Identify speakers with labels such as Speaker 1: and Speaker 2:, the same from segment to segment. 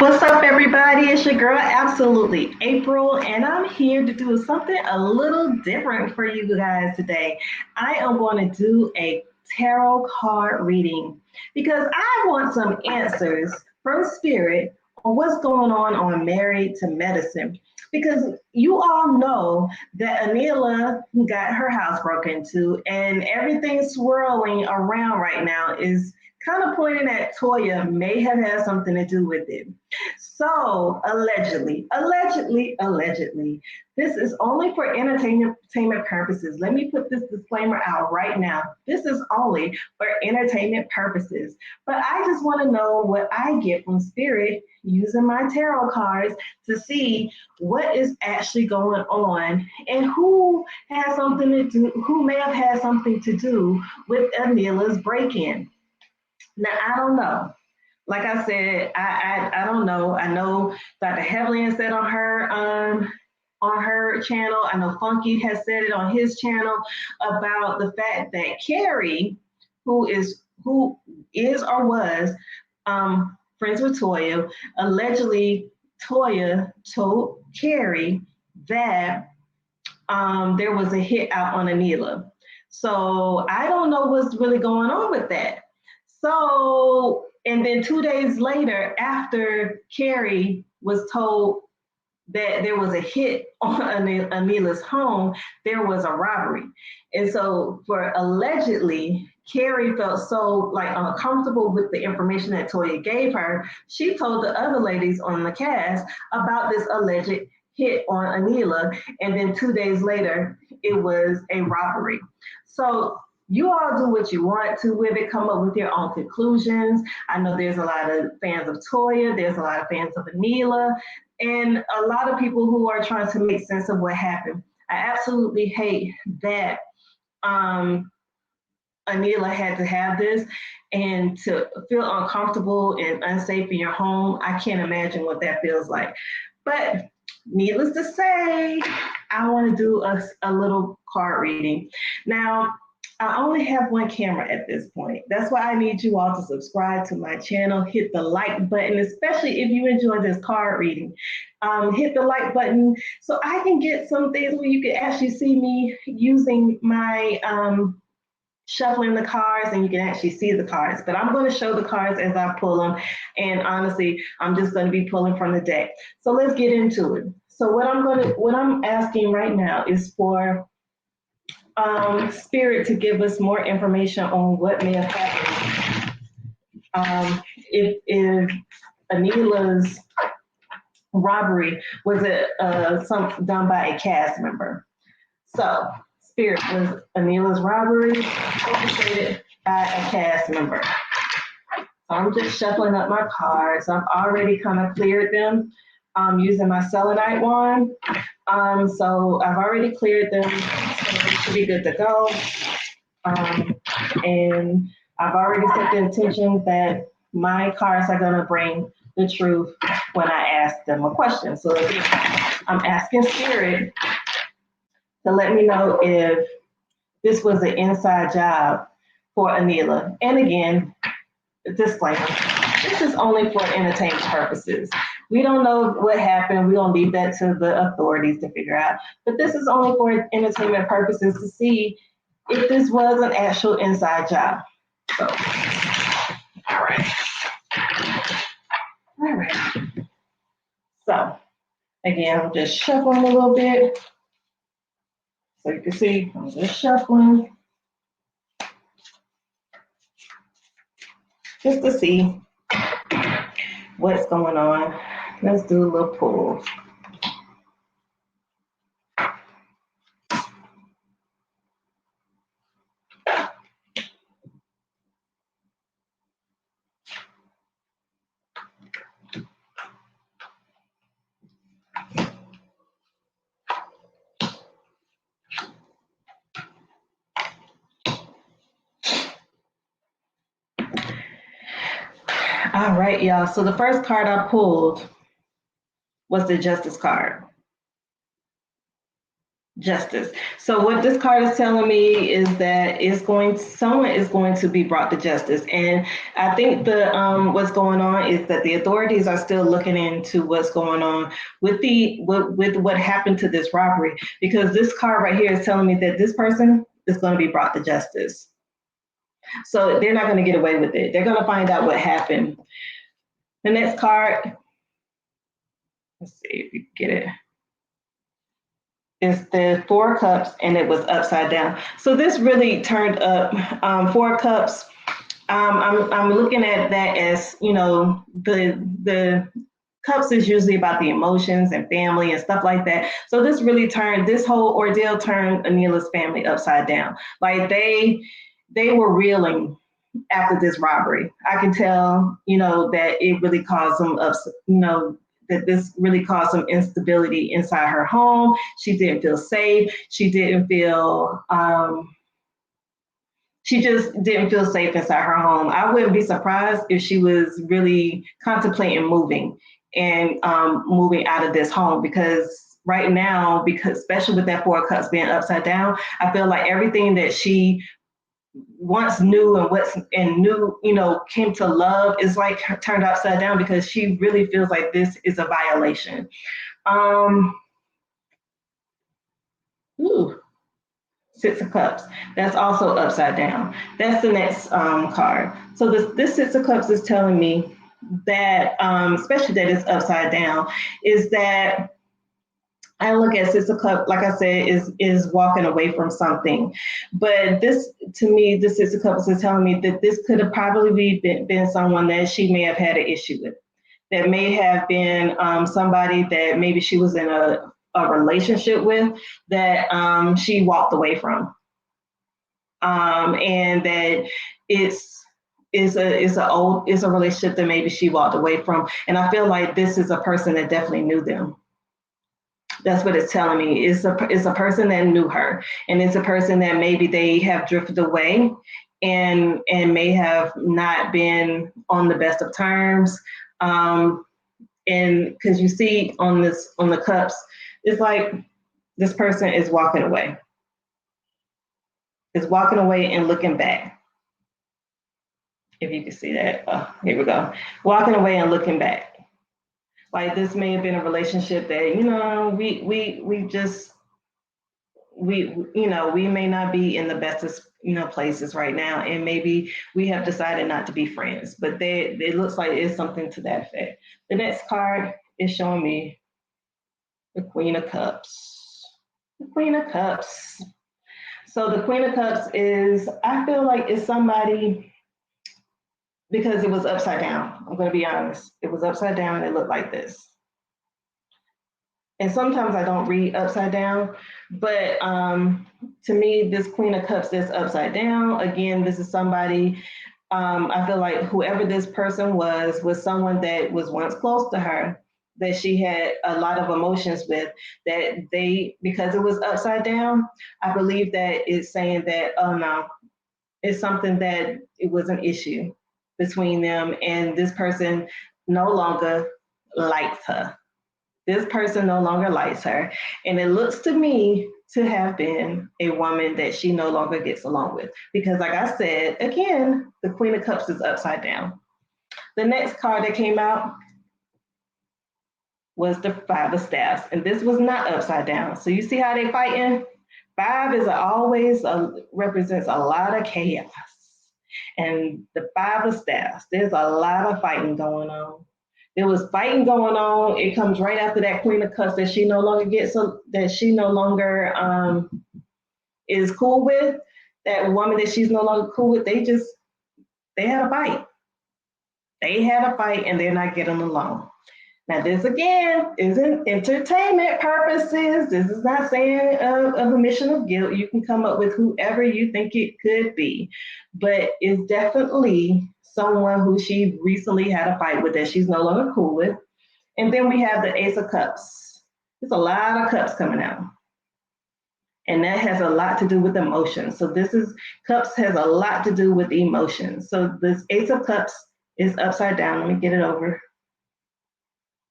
Speaker 1: What's up, everybody? It's your girl, Absolutely April, and I'm here to do something a little different for you guys today. I am going to do a tarot card reading because I want some answers from Spirit on what's going on Married to Medicine. Because you all know that Anila got her house broken into, and everything swirling around right now is kind of pointing at Toya may have had something to do with it. So, allegedly, this is only for entertainment purposes. Let me put this disclaimer out right now. This is only for entertainment purposes. But I just want to know what I get from Spirit using my tarot cards to see what is actually going on and who has something to do, who may have had something to do with Anila's break-in. Now, I don't know. Like I said, I don't know. I know Dr. Heavlin said on her channel. I know Funky has said it on his channel about the fact that Carrie, who is or was friends with Toya, allegedly Toya told Carrie that there was a hit out on Anila. So I don't know what's really going on with that. So, and then 2 days later, after Carrie was told that there was a hit on Anila's home, there was a robbery. And so, for allegedly, Carrie felt so like uncomfortable with the information that Toya gave her, she told the other ladies on the cast about this alleged hit on Anila. And then 2 days later, it was a robbery. So you all do what you want to with it, come up with your own conclusions. I know there's a lot of fans of Toya, there's a lot of fans of Anila, and a lot of people who are trying to make sense of what happened. I absolutely hate that Anila had to have this and to feel uncomfortable and unsafe in your home. I can't imagine what that feels like. But needless to say, I want to do a little card reading. Now, I only have one camera at this point. That's why I need you all to subscribe to my channel, hit the like button, especially if you enjoy this card reading. Hit the like button so I can get some things where you can actually see me using my shuffling the cards and you can actually see the cards. But I'm going to show the cards as I pull them. And honestly, I'm just going to be pulling from the deck. So let's get into it. So what I'm asking right now is for Spirit to give us more information on what may have happened. If Anila's robbery was it something done by a cast member? So, Spirit, was Anila's robbery orchestrated by a cast member? So I'm just shuffling up my cards. I've already kind of cleared them using my selenite wand. So I've already cleared them, so they should be good to go. And I've already set the intention that my cards are going to bring the truth when I ask them a question. So again, I'm asking Spirit to let me know if this was an inside job for Anila. And again, disclaimer, this is only for entertainment purposes. We don't know what happened. We're going to leave that to the authorities to figure out. But this is only for entertainment purposes to see if this was an actual inside job. So, all right. All right. So, again, I'm just shuffling a little bit. So you can see, I'm just shuffling. Just to see what's going on. Let's do a little pull. All right, y'all. So the first card I pulled was the Justice card. Justice. So what this card is telling me is that someone is going to be brought to justice. And I think the what's going on is that the authorities are still looking into what's going on with with what happened to this robbery, because this card right here is telling me that this person is going to be brought to justice. So they're not going to get away with it. They're going to find out what happened. The next card, let's see if you get it. Is the Four Cups, and it was upside down. So this really turned up. Four Cups. I'm looking at that as, you know, the cups is usually about the emotions and family and stuff like that. So this whole ordeal turned Anila's family upside down. Like they were reeling after this robbery. I can tell, you know, that it really caused them ups, you know, that this really caused some instability inside her home. She didn't feel safe. She just didn't feel safe inside her home. I wouldn't be surprised if she was really contemplating moving and moving out of this home, because right now, because especially with that Four of Cups being upside down, I feel like everything that she once knew you know, came to love is like turned upside down, because she really feels like this is a violation. Um, ooh, Six of Cups. That's also upside down. That's the next card. So this Six of Cups is telling me that, especially that it's upside down, is that I look at Six of Cups, like I said, is walking away from something. But this, to me, the Six of Cups is telling me that this could have probably been someone that she may have had an issue with. That may have been somebody that maybe she was in a relationship with, that she walked away from. And that it's a relationship that maybe she walked away from. And I feel like this is a person that definitely knew them. That's what it's telling me. It's a person that knew her, and it's a person that maybe they have drifted away, and may have not been on the best of terms. And because you see on the cups, it's like this person is walking away. Is walking away and looking back. If you can see that, here we go. Walking away and looking back. Like this may have been a relationship that, you know, we just you know, we may not be in the bestest, you know, places right now, and maybe we have decided not to be friends, but it looks like it's something to that effect. The next card is showing me the Queen of Cups. The Queen of Cups. So the Queen of Cups is, I feel like it's somebody, because it was upside down. I'm going to be honest. It was upside down and it looked like this. And sometimes I don't read upside down, but to me, this Queen of Cups is upside down. Again, this is somebody, I feel like whoever this person was someone that was once close to her, that she had a lot of emotions with, that because it was upside down, I believe that it's saying that, oh no, it's something that it was an issue between them, and this person no longer likes her. This person no longer likes her. And it looks to me to have been a woman that she no longer gets along with. Because, like I said, again, the Queen of Cups is upside down. The next card that came out was the Five of Staffs. And this was not upside down. So you see how they fighting? Five is always represents a lot of chaos. And the Five of Staffs, there's a lot of fighting going on. There was fighting going on. It comes right after that Queen of Cups that she no longer is cool with. That woman that she's no longer cool with, they had a fight. They had a fight and they're not getting along. Now, this again isn't entertainment purposes. This is not saying of a mission of guilt. You can come up with whoever you think it could be, but it's definitely someone who she recently had a fight with that she's no longer cool with. And then we have the Ace of Cups. There's a lot of cups coming out. And that has a lot to do with emotions. So Cups has a lot to do with emotions. So this Ace of Cups is upside down. Let me get it over.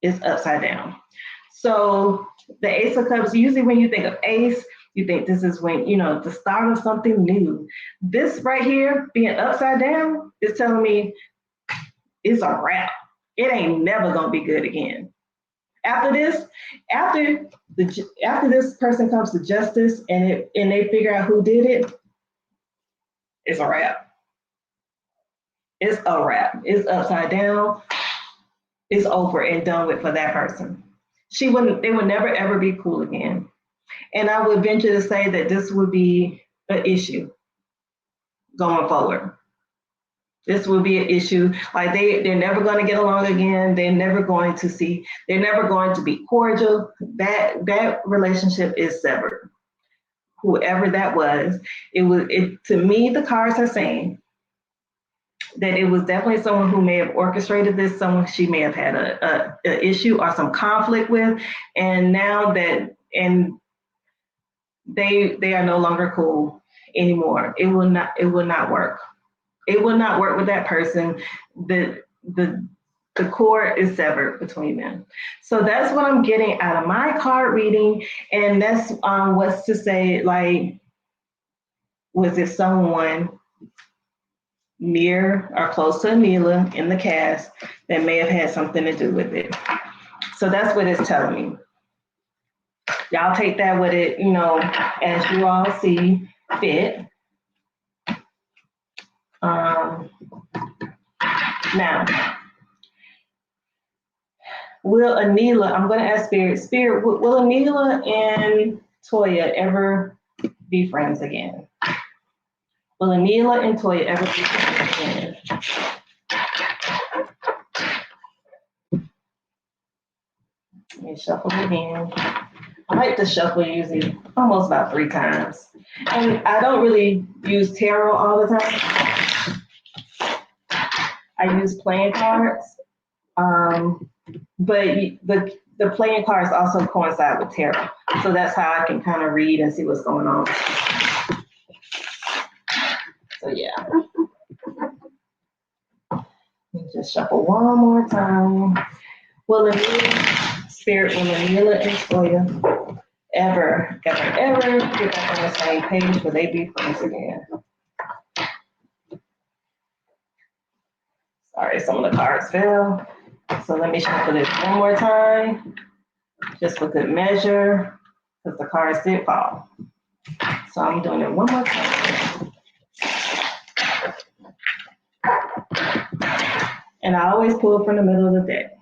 Speaker 1: It's upside down. So the Ace of Cups, usually when you think of Ace, you think this is when, the start of something new. This right here, being upside down, is telling me it's a wrap. It ain't never gonna be good again. After this, after this person comes to justice and they figure out who did it, it's a wrap. It's a wrap. It's upside down. It's over and done with for that person. They would never ever be cool again. And I would venture to say that this would be an issue going forward. This will be an issue. Like they're never going to get along again. They're never going to be cordial. That relationship is severed. Whoever that was, to me, the cards are saying that it was definitely someone who may have orchestrated this, someone she may have had a issue or some conflict with, and now that they are no longer cool anymore. It will not work. It will not work with that person. The cord is severed between them. So that's what I'm getting out of my card reading, and that's what's to say, like, was it someone near or close to Anila in the cast that may have had something to do with it? So that's what it's telling me. Y'all take that with it, as you all see fit. Now, will Anila, I'm going to ask Spirit, will Anila and Toya ever be friends again? Will Anila and Toya ever be friends again? Let me shuffle again. I like to shuffle usually almost about 3 times. And I don't really use tarot all the time. I use playing cards. But the playing cards also coincide with tarot. So that's how I can kind of read and see what's going on. So yeah. Let me just shuffle one more time. Will Spirit, will Anila and Toya ever get back on the same page? Will they be friends again? Sorry, some of the cards fell. So let me shuffle this one more time, just for good measure, because the cards did fall. So I'm doing it one more time. And I always pull from the middle of the deck.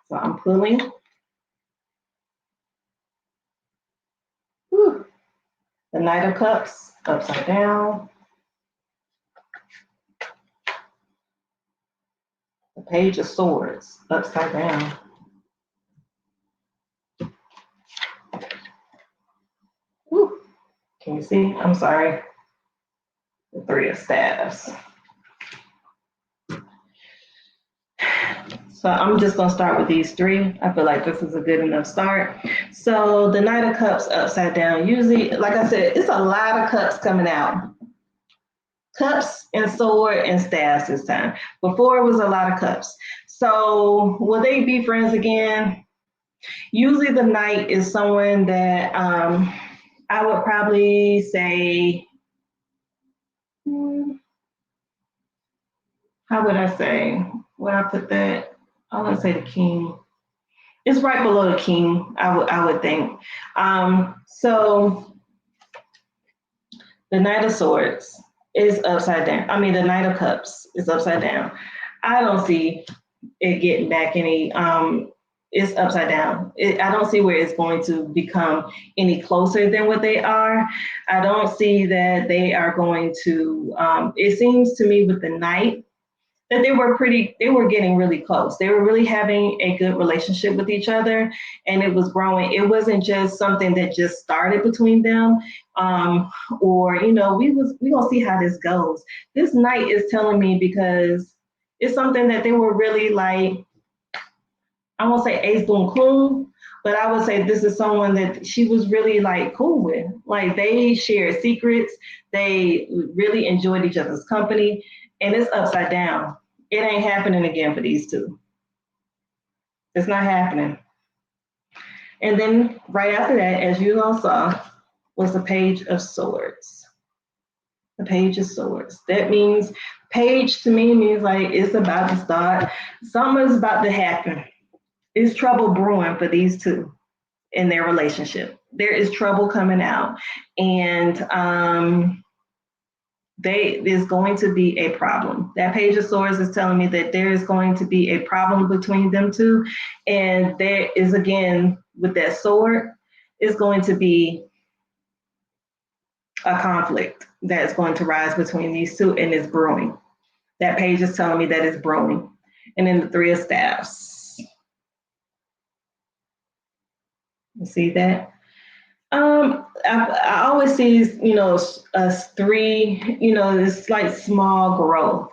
Speaker 1: So I'm pulling. Whew. The Knight of Cups, upside down. The Page of Swords, upside down. Whew. Can you see? I'm sorry. The Three of Staves. So I'm just going to start with these 3. I feel like this is a good enough start. So the Knight of Cups upside down. Usually, like I said, it's a lot of cups coming out. Cups and sword and staves this time. Before it was a lot of cups. So will they be friends again? Usually the Knight is someone that I would probably say, how would I say? Would I put that? I would say the King. It's right below the King, I would think. So the Knight of Swords is upside down. I mean, the Knight of Cups is upside down. I don't see it getting back any, it's upside down. I don't see where it's going to become any closer than what they are. I don't see that they are going to, it seems to me with the Knight, that they were getting really close. They were really having a good relationship with each other, and it was growing. It wasn't just something that just started between them, or, we gonna see how this goes. This Knight is telling me, because it's something that they were really like, I won't say ace boon cool, but I would say this is someone that she was really like cool with. Like they shared secrets. They really enjoyed each other's company, and it's upside down. It ain't happening again for these 2. It's not happening. And then right after that, as you all saw, was the Page of Swords. The Page of Swords. That means, page to me means like it's about to start. Something's about to happen. It's trouble brewing for these two in their relationship. There is trouble coming out. And there's going to be a problem. That Page of Swords is telling me that there is going to be a problem between them two. And there is, again, with that sword, is going to be a conflict that's going to rise between these two, and it's brewing. That page is telling me that it's brewing. And then the Three of Staffs. You see that? I always see, us three, it's like small growth,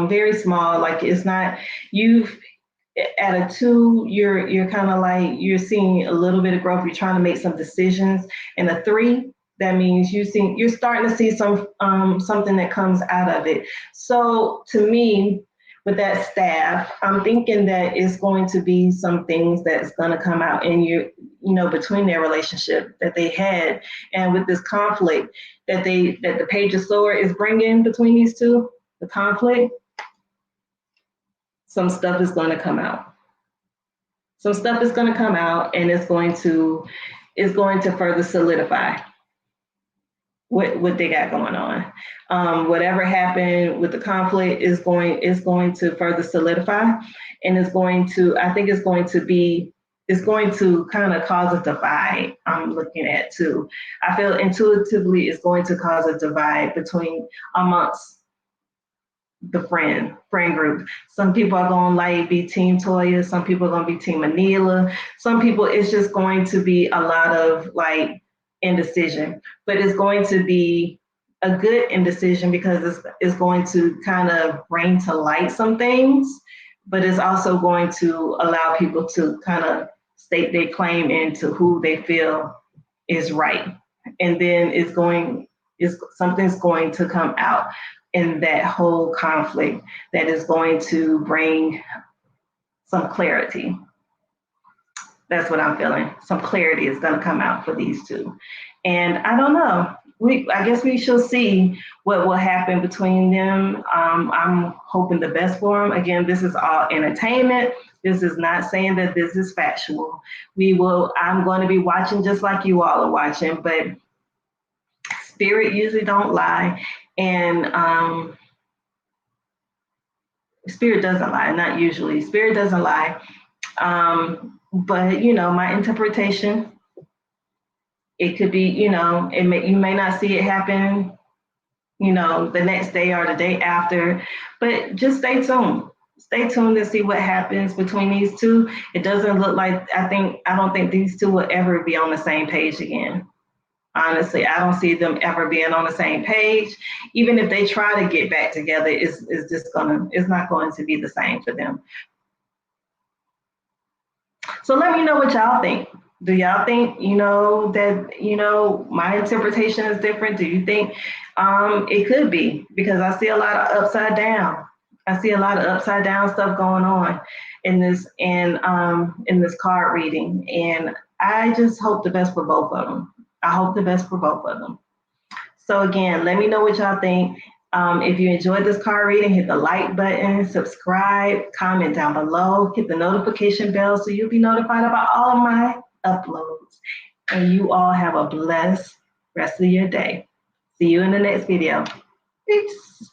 Speaker 1: very small. Like it's not, you've, at a two, you're kind of like, you're seeing a little bit of growth. You're trying to make some decisions. And a three, that means you're starting to see something that comes out of it. So to me, with that staff, I'm thinking that it's going to be some things that's going to come out in between their relationship that they had, and with this conflict that the Page of Sword is bringing between these two, the conflict, some stuff is going to come out. Some stuff is going to come out, and it's going to further solidify what they got going on. Whatever happened with the conflict is going to further solidify, and I think it's going to kind of cause a divide. I'm looking at too. I feel intuitively it's going to cause a divide amongst the friend group. Some people are going to be Team Toya. Some people are going to be Team Anila. Some people, it's just going to be a lot of indecision, but it's going to be a good indecision because it's going to kind of bring to light some things, but it's also going to allow people to kind of state their claim into who they feel is right. And then something's going to come out in that whole conflict that is going to bring some clarity. That's what I'm feeling. Some clarity is going to come out for these two. And I don't know. I guess we shall see what will happen between them. I'm hoping the best for them. Again, this is all entertainment. This is not saying that this is factual. I'm going to be watching just like you all are watching, but spirit usually don't lie. And spirit doesn't lie, not usually. Spirit doesn't lie. But my interpretation, it could be, you may not see it happen, the next day or the day after, but just stay tuned. Stay tuned to see what happens between these two. It doesn't look like, I don't think these two will ever be on the same page again. Honestly, I don't see them ever being on the same page. Even if they try to get back together, it's not going to be the same for them. So let me know what y'all think. Do y'all think, that, my interpretation is different? Do you think it could be? Because I see a lot of upside down. I see a lot of upside down stuff going on in this card reading. And I just hope the best for both of them. I hope the best for both of them. So again, let me know what y'all think. If you enjoyed this card reading, hit the like button, subscribe, comment down below, hit the notification bell so you'll be notified about all of my uploads. And you all have a blessed rest of your day. See you in the next video. Peace.